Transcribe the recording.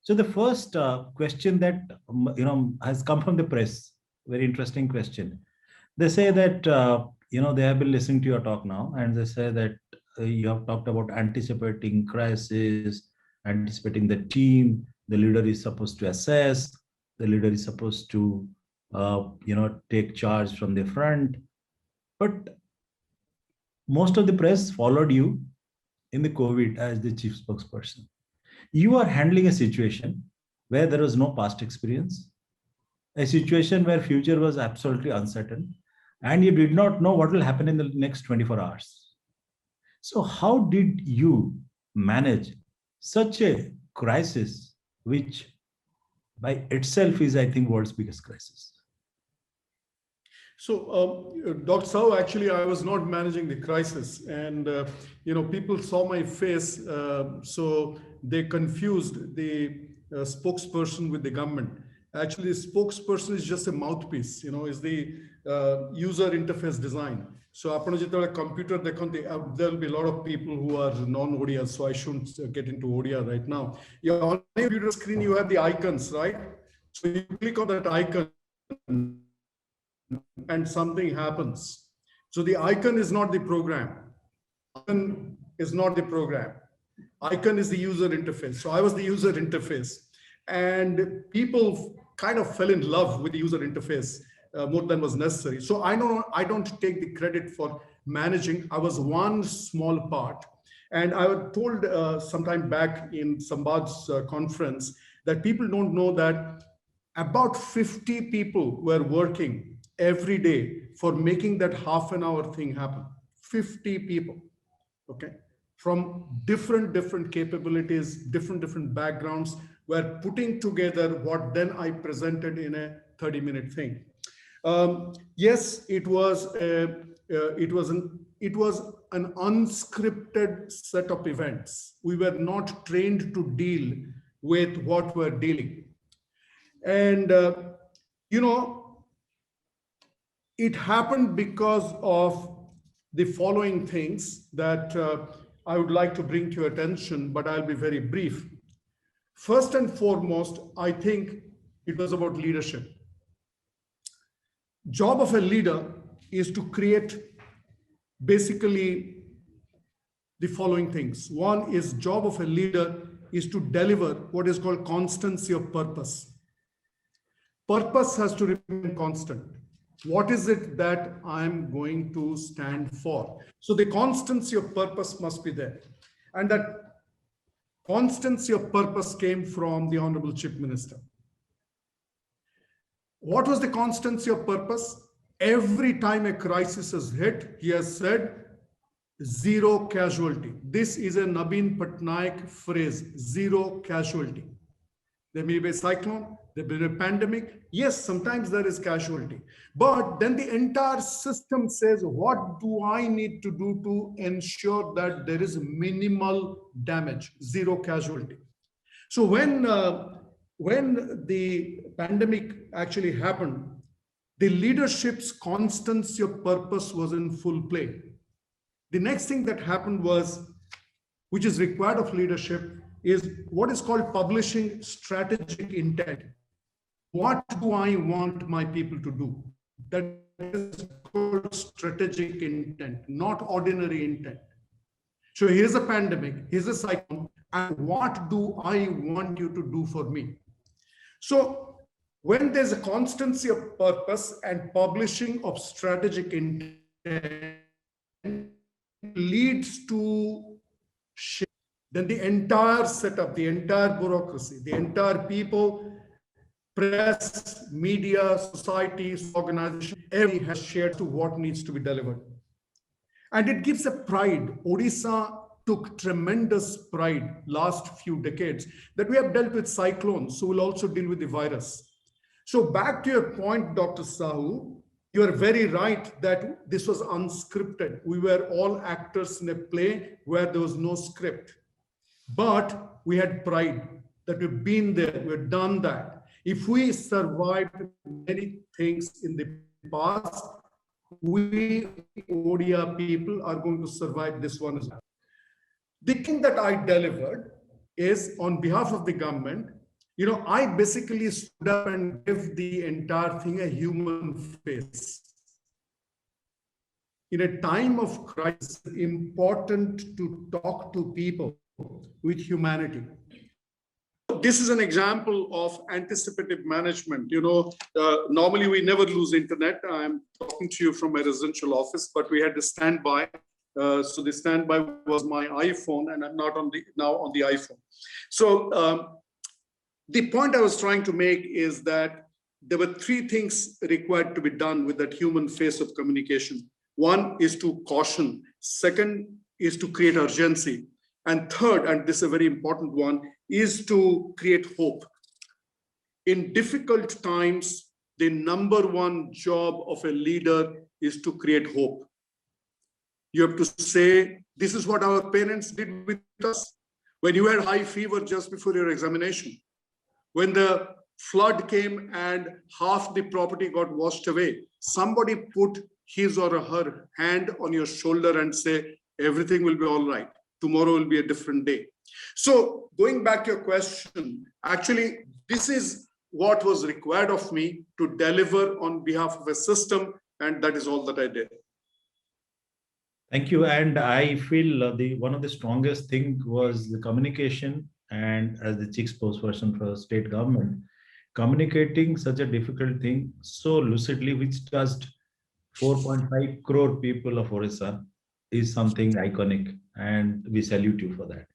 So the first question that has come from the press, very interesting question. They say that they have been listening to your talk now, and they say that you have talked about anticipating crisis, anticipating the team. The leader is supposed to assess. The leader is supposed to take charge from the front. But most of the press followed you in the COVID as the chief spokesperson. You are handling a situation where there was no past experience, a situation where future was absolutely uncertain, and you did not know what will happen in the next 24 hours. So how did you manage such a crisis, which by itself is, I think, world's biggest crisis? So, Dr. Sao, actually, I was not managing the crisis, and people saw my face, so they confused the spokesperson with the government. Actually, the spokesperson is just a mouthpiece. Is the user interface design. So, upon a computer, there will be a lot of people who are non-ODA, so I shouldn't get into ODA right now. On your computer screen, you have the icons, right? So you click on that icon, and something happens. So the icon is not the program. Icon is not the program. Icon is the user interface. So I was the user interface, and people kind of fell in love with the user interface more than was necessary. So I don't take the credit for managing. I was one small part. And I was told sometime back in Sambad's conference that people don't know that about 50 people were working every day for making that half an hour thing happen. 50 people, okay, from different capabilities, different backgrounds, were putting together what then I presented in a 30-minute thing. Yes, it was an unscripted set of events. We were not trained to deal with what we're dealing. And, it happened because of the following things that I would like to bring to your attention, but I'll be very brief. First and foremost, I think it was about leadership. Job of a leader is to create basically the following things. One is job of a leader is to deliver what is called constancy of purpose. Purpose has to remain constant. What is it that I'm going to stand for? So the constancy of purpose must be there. And that constancy of purpose came from the Honorable Chief Minister. What was the constancy of purpose? Every time a crisis is hit, he has said, zero casualty. This is a Nabin Patnaik phrase, zero casualty. There may be a cyclone, there may be a pandemic. Yes, sometimes there is casualty. But then the entire system says, what do I need to do to ensure that there is minimal damage, zero casualty? So when the pandemic actually happened, the leadership's constancy of purpose was in full play. The next thing that happened was, which is required of leadership, is what is called publishing strategic intent. What do I want my people to do? That is called strategic intent, not ordinary intent. So here's a pandemic, here's a cyclone, and what do I want you to do for me? So when there's a constancy of purpose and publishing of strategic intent leads to shift, then the entire setup, the entire bureaucracy, the entire people, press, media, societies, organization, everything has shared to what needs to be delivered. And it gives a pride. Odisha took tremendous pride last few decades that we have dealt with cyclones, so we'll also deal with the virus. So back to your point, Dr. Sahu, you are very right that this was unscripted. We were all actors in a play where there was no script. But we had pride that we've been there, we've done that. If we survived many things in the past, we Odia people are going to survive this one as well. The thing that I delivered is on behalf of the government, I basically stood up and gave the entire thing a human face. In a time of crisis, it's important to talk to people with humanity. This is an example of anticipative management. Normally we never lose internet. I'm talking to you from a residential office, but we had to stand by. So the standby was my iPhone, and I'm not now on the iPhone. So the point I was trying to make is that there were three things required to be done with that human face of communication. One is to caution. Second is to create urgency. And third, and this is a very important one, is to create hope. In difficult times, the number one job of a leader is to create hope. You have to say, this is what our parents did with us. When you had high fever just before your examination, when the flood came and half the property got washed away, somebody put his or her hand on your shoulder and say, everything will be all right. Tomorrow will be a different day. So going back to your question, actually, this is what was required of me to deliver on behalf of a system, and that is all that I did. Thank you. And I feel one of the strongest thing was the communication, and as the chief spokesperson for state government, communicating such a difficult thing so lucidly, which touched 4.5 crore people of Orissa, is something iconic, and we salute you for that.